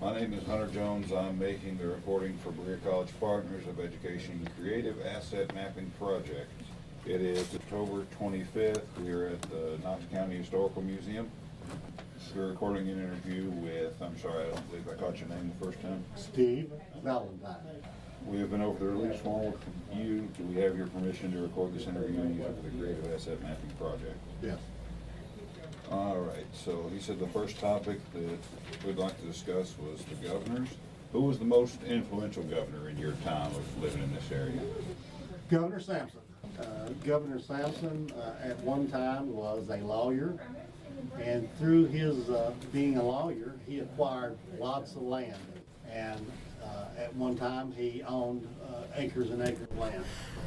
My name is Hunter Jones. I'm making the reporting for Berea College Partners of Education Creative Asset Mapping Project. It is October 25th. We're at the Knox County Historical Museum. We're recording an interview with, I'm sorry, I don't believe I caught your name the first time. Steve Valentine. We have been over the release form with you. Do we have your permission to record this interview and use it for the Creative Asset Mapping Project? Yes. All right, so he said the first topic that we'd like to discuss was the governors. Who was the most influential governor in your time of living in this area? Governor Sampson. Governor Sampson at one time was a lawyer, and through his being a lawyer, he acquired lots of land. And at one time, he owned acres and acres of land.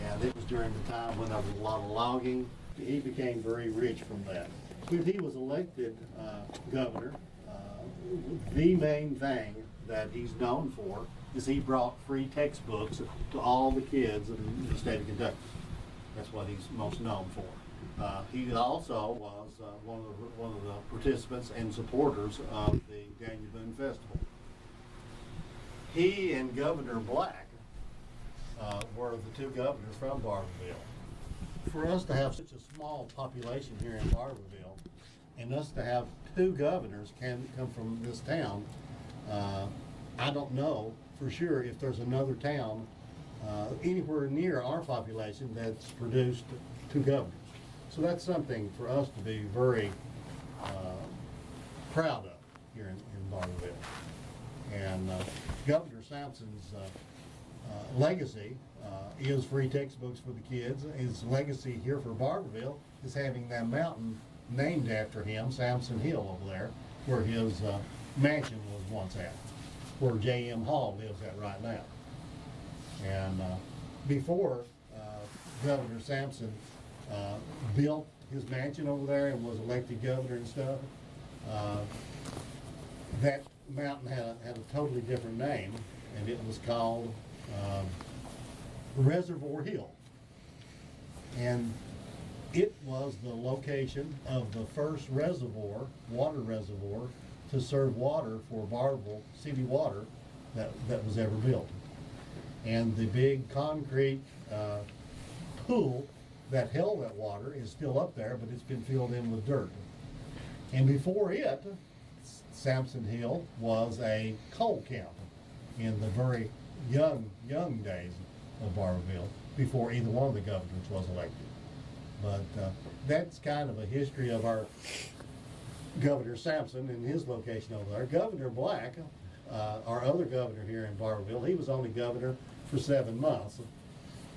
And it was during the time when there was a lot of logging. He became very rich from that. When he was elected governor, the main thing that he's known for is he brought free textbooks to all the kids in the state of Kentucky. That's what he's most known for. He also was one of the participants and supporters of the Daniel Boone Festival. He and Governor Black were the two governors from Barbourville. For us to have such a small population here in Barbourville, and us to have two governors can come from this town, I don't know for sure if there's another town anywhere near our population that's produced two governors. So that's something for us to be very proud of here in Barbourville. And Governor Sampson's legacy is free textbooks for the kids. His legacy here for Barbourville is having that mountain named after him, Sampson Hill over there, where his mansion was once at, where J.M. Hall lives at right now. And before Governor Sampson built his mansion over there and was elected governor and stuff, that mountain had a totally different name, and it was called Reservoir Hill. And it was the location of the first reservoir, water reservoir, to serve water for Barbourville city water that was ever built. And the big concrete pool that held that water is still up there, but it's been filled in with dirt. And before it, Sampson Hill was a coal camp in the very young days of Barbourville, before either one of the governors was elected. But that's kind of a history of our Governor Sampson and his location over there. Governor Black, our other governor here in Barbourville, he was only governor for 7 months.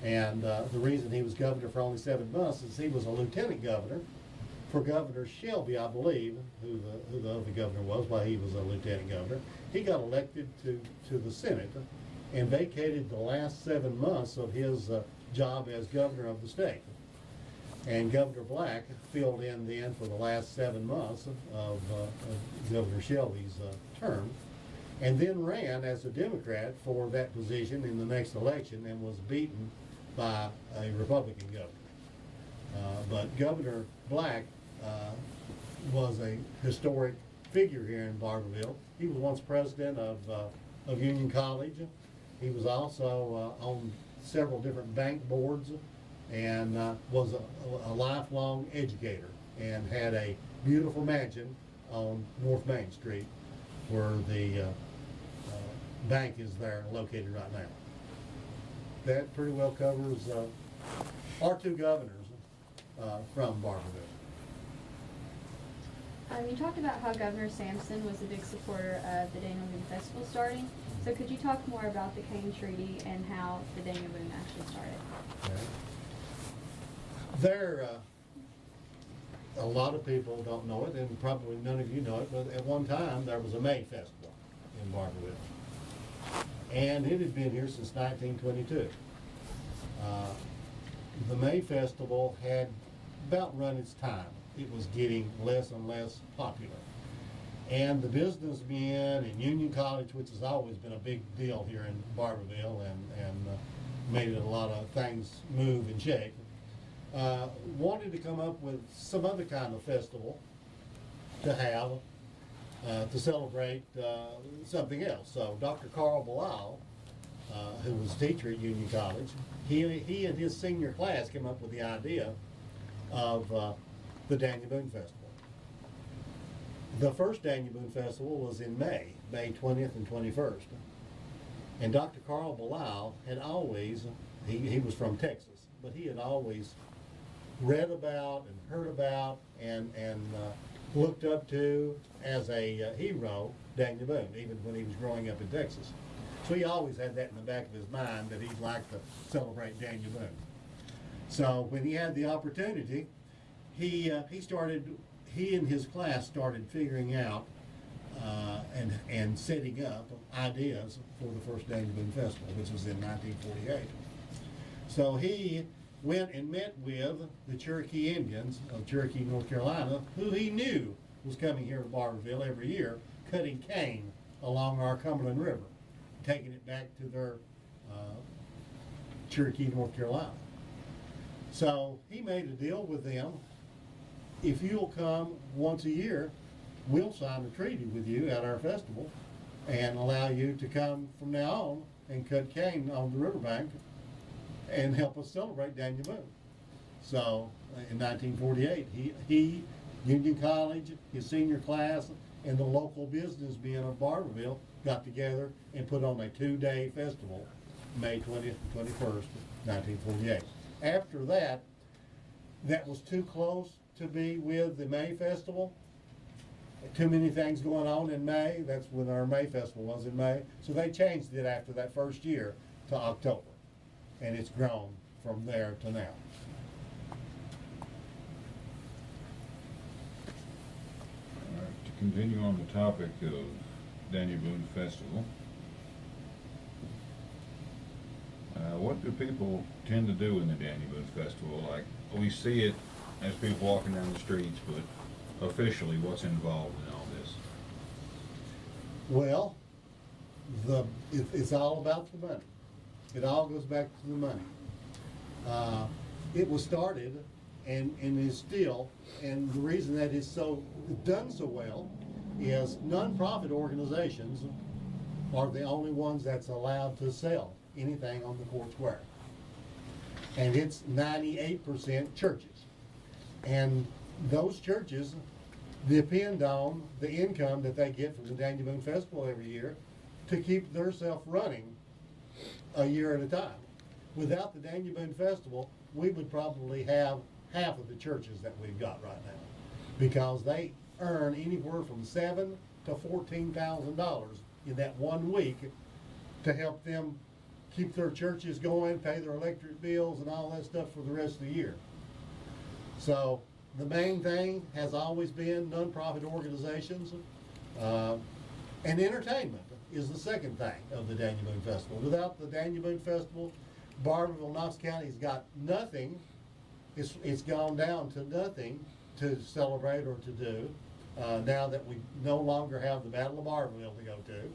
And the reason he was governor for only 7 months is he was a lieutenant governor for Governor Shelby, I believe, who the other governor was while he was a lieutenant governor. He got elected to the Senate and vacated the last 7 months of his job as governor of the state. And Governor Black filled in then for the last 7 months of Governor Shelby's term, and then ran as a Democrat for that position in the next election and was beaten by a Republican governor. But Governor Black was a historic figure here in Barbourville. He was once president of Union College. He was also on several different bank boards, and was a lifelong educator, and had a beautiful mansion on North Main Street where the bank is there located right now. That pretty well covers our two governors from Barbourville. You talked about how Governor Sampson was a big supporter of the Daniel Boone Festival starting. So could you talk more about the Cane Treaty and how the Daniel Boone actually started? Okay. There, a lot of people don't know it, and probably none of you know it, but at one time there was a May Festival in Barbourville. And it had been here since 1922. The May Festival had about run its time. It was getting less and less popular. And the businessmen in Union College, which has always been a big deal here in Barbourville and made it a lot of things move and shake, wanted to come up with some other kind of festival to have to celebrate something else. So Dr. Carl Bilal, who was a teacher at Union College, he and his senior class came up with the idea of the Daniel Boone Festival. The first Daniel Boone Festival was in May 20th and 21st. And Dr. Carl Bilal had always, he was from Texas, but he had always read about and heard about and looked up to as a hero Daniel Boone, even when he was growing up in Texas. So he always had that in the back of his mind that he'd like to celebrate Daniel Boone. So when he had the opportunity, he and his class started figuring out and setting up ideas for the first Daniel Boone Festival, which was in 1948. So he went and met with the Cherokee Indians of Cherokee, North Carolina, who he knew was coming here to Barbourville every year, cutting cane along our Cumberland River, taking it back to their Cherokee, North Carolina. So he made a deal with them. If you'll come once a year, we'll sign a treaty with you at our festival and allow you to come from now on and cut cane on the riverbank and help us celebrate Daniel Boone. So in 1948, he, Union College, his senior class, and the local businessmen of Barbourville got together and put on a 2-day festival, May 20th and 21st, 1948. After that, that was too close to be with the May Festival. Too many things going on in May. That's when our May Festival was in May. So they changed it after that first year to October. And it's grown from there to now. All right, to continue on the topic of Daniel Boone Festival, what do people tend to do in the Daniel Boone Festival? Like, we see it as people walking down the streets, but officially, what's involved in all this? Well, it's all about the money. It all goes back to the money. It was started and is still, and the reason that it's done so well is nonprofit organizations are the only ones that's allowed to sell anything on the court square. And it's 98% churches. And those churches depend on the income that they get from the Daniel Boone Festival every year to keep themselves running a year at a time. Without the Daniel Boone Festival, we would probably have half of the churches that we've got right now, because they earn anywhere from $7,000 to $14,000 in that 1 week to help them keep their churches going, pay their electric bills and all that stuff for the rest of the year. So the main thing has always been nonprofit organizations, and entertainment is the second thing of the Daniel Boone Festival. Without the Daniel Boone Festival, Barbourville, Knox County's got nothing. It's gone down to nothing to celebrate or to do now that we no longer have the Battle of Barbourville to go to.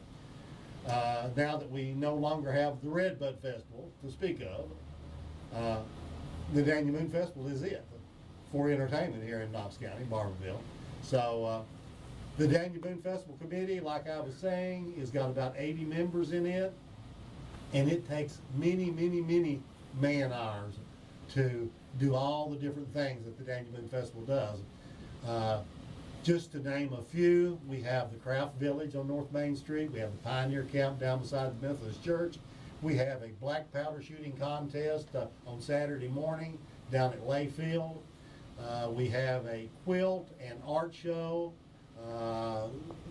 Now that we no longer have the Redbud Festival to speak of, the Daniel Boone Festival is it for entertainment here in Knox County, Barbourville. So the Daniel Boone Festival Committee, like I was saying, has got about 80 members in it, and it takes many, many, many man hours to do all the different things that the Daniel Boone Festival does. Just to name a few, we have the Craft Village on North Main Street. We have the Pioneer Camp down beside the Methodist Church. We have a black powder shooting contest on Saturday morning down at Layfield. We have a quilt and art show.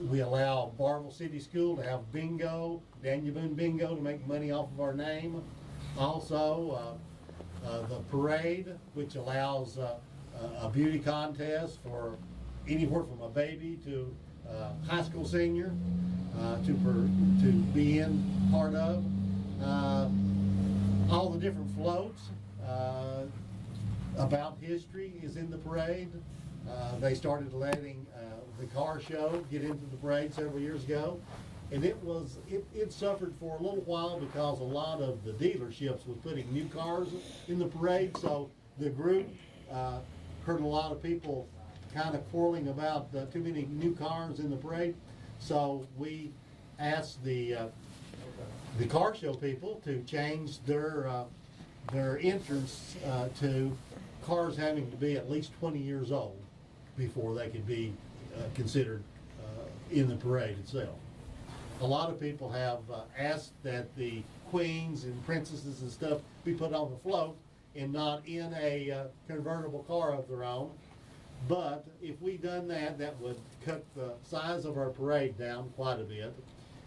We allow Barbourville City School to have bingo, Daniel Boone bingo, to make money off of our name. Also, the parade, which allows a beauty contest for anywhere from a baby to a high school senior to be in part of. All the different floats about history is in the parade. They started letting the car show get into the parade several years ago, and it suffered for a little while because a lot of the dealerships was putting new cars in the parade. So the group heard a lot of people kind of quarreling about too many new cars in the parade. So we asked the car show people to change their entrance to cars having to be at least 20 years old before they could be considered in the parade itself. A lot of people have asked that the queens and princesses and stuff be put on the float and not in a convertible car of their own. But if we done that, that would cut the size of our parade down quite a bit.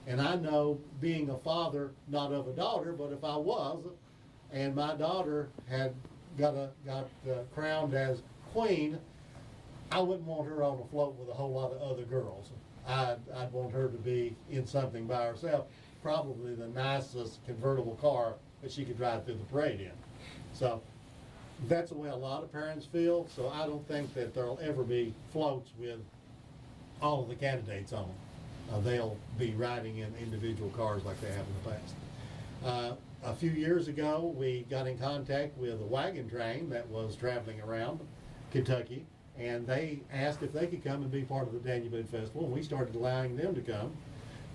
And I know, being a father, not of a daughter, but if I was, and my daughter had got crowned as queen, I wouldn't want her on a float with a whole lot of other girls. I'd want her to be in something by herself, probably the nicest convertible car that she could drive through the parade in. So that's the way a lot of parents feel, so I don't think that there'll ever be floats with all of the candidates on them. They'll be riding in individual cars like they have in the past. A few years ago, we got in contact with a wagon train that was traveling around Kentucky, and they asked if they could come and be part of the Daniel Boone Festival, and we started allowing them to come.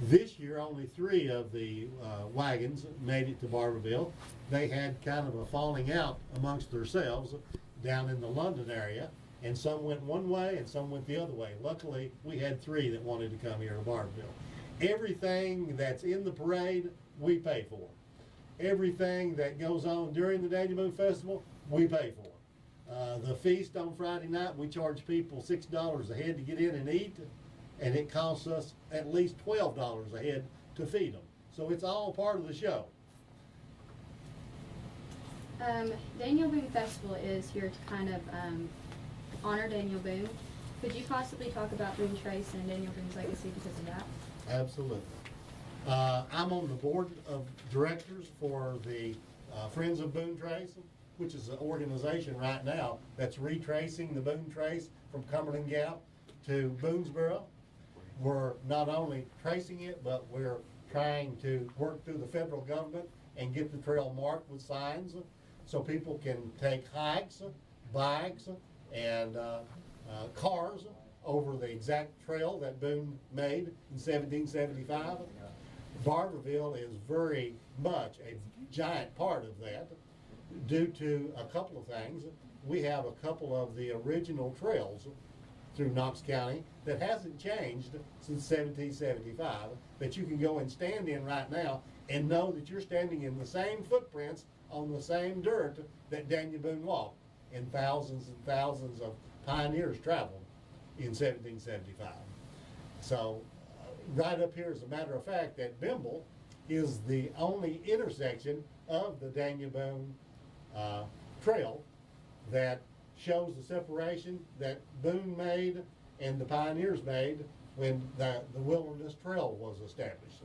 This year, only 3 of the wagons made it to Barbourville. They had kind of a falling out amongst themselves down in the London area, and some went one way and some went the other way. Luckily, we had 3 that wanted to come here to Barbourville. Everything that's in the parade, we pay for. Everything that goes on during the Daniel Boone Festival, we pay for. The feast on Friday night, we charge people $6 a head to get in and eat, and it costs us at least $12 a head to feed them. So it's all part of the show. Daniel Boone Festival is here to kind of honor Daniel Boone. Could you possibly talk about Boone Trace and Daniel Boone's legacy because of that? Absolutely. I'm on the board of directors for the Friends of Boone Trace, which is an organization right now that's retracing the Boone Trace from Cumberland Gap to Boonesboro. We're not only tracing it, but we're trying to work through the federal government and get the trail marked with signs so people can take hikes, bikes, and cars over the exact trail that Boone made in 1775. Barbourville is very much a giant part of that due to a couple of things. We have a couple of the original trails through Knox County that hasn't changed since 1775 that you can go and stand in right now and know that you're standing in the same footprints on the same dirt that Daniel Boone walked, and thousands of pioneers traveled in 1775. So right up here, as a matter of fact, at Bimble is the only intersection of the Daniel Boone trail that shows the separation that Boone made and the pioneers made when the Wilderness Trail was established.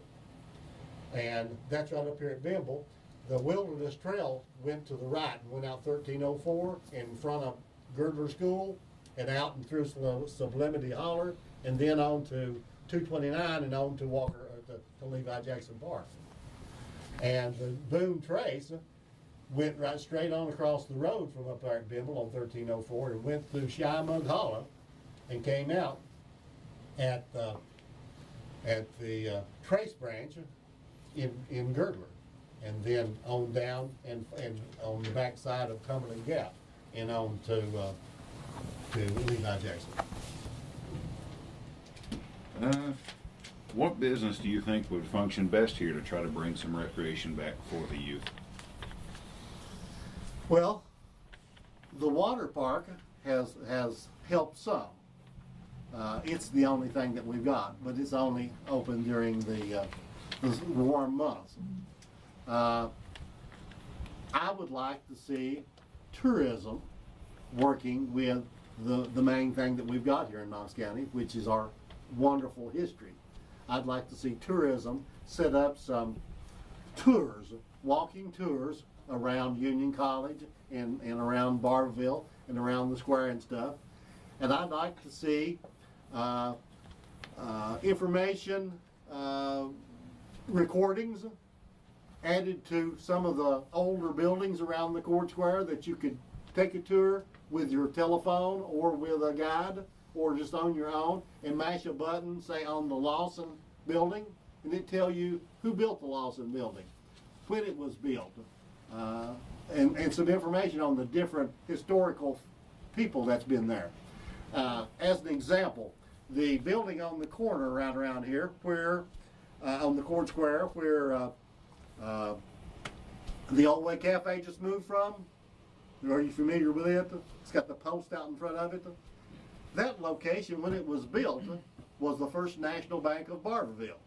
And that's right up here at Bimble. The Wilderness Trail went to the right and went out 1304 in front of Girdler School and out and through Sublimity Holler and then on to 229 and on to Walker to Levi Jackson Park. And the Boone Trace went right straight on across the road from up there at Bimble on 1304 and went through Shymug Hollow and came out at the Trace branch in Girdler, and then on down and on the back side of Cumberland Gap and on to Levi Jackson. What business do you think would function best here to try to bring some recreation back for the youth? Well, the water park has helped some. It's the only thing that we've got, but it's only open during the warm months. I would like to see tourism working with the main thing that we've got here in Knox County, which is our wonderful history. I'd like to see tourism set up some tours, walking tours around Union College and around Barbourville and around the square and stuff. And I'd like to see information recordings added to some of the older buildings around the court square that you could take a tour with your telephone or with a guide or just on your own and mash a button, say on the Lawson building, and it tell you who built the Lawson building, when it was built, and some information on the different historical people that's been there. As an example, the building on the corner right around here, where on the Court Square, where the Old Way Cafe just moved from. Are you familiar with it? It's got the post out in front of it. That location, when it was built, was the First National Bank of Barbourville.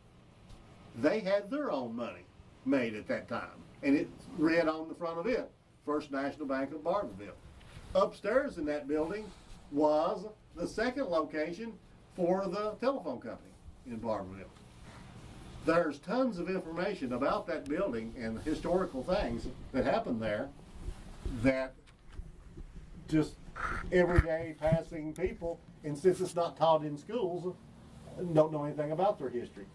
They had their own money made at that time, and it read on the front of it, First National Bank of Barbourville. Upstairs in that building was the second location for the telephone company in Barbourville. There's tons of information about that building and historical things that happened there that just everyday passing people, and since it's not taught in schools, don't know anything about their history.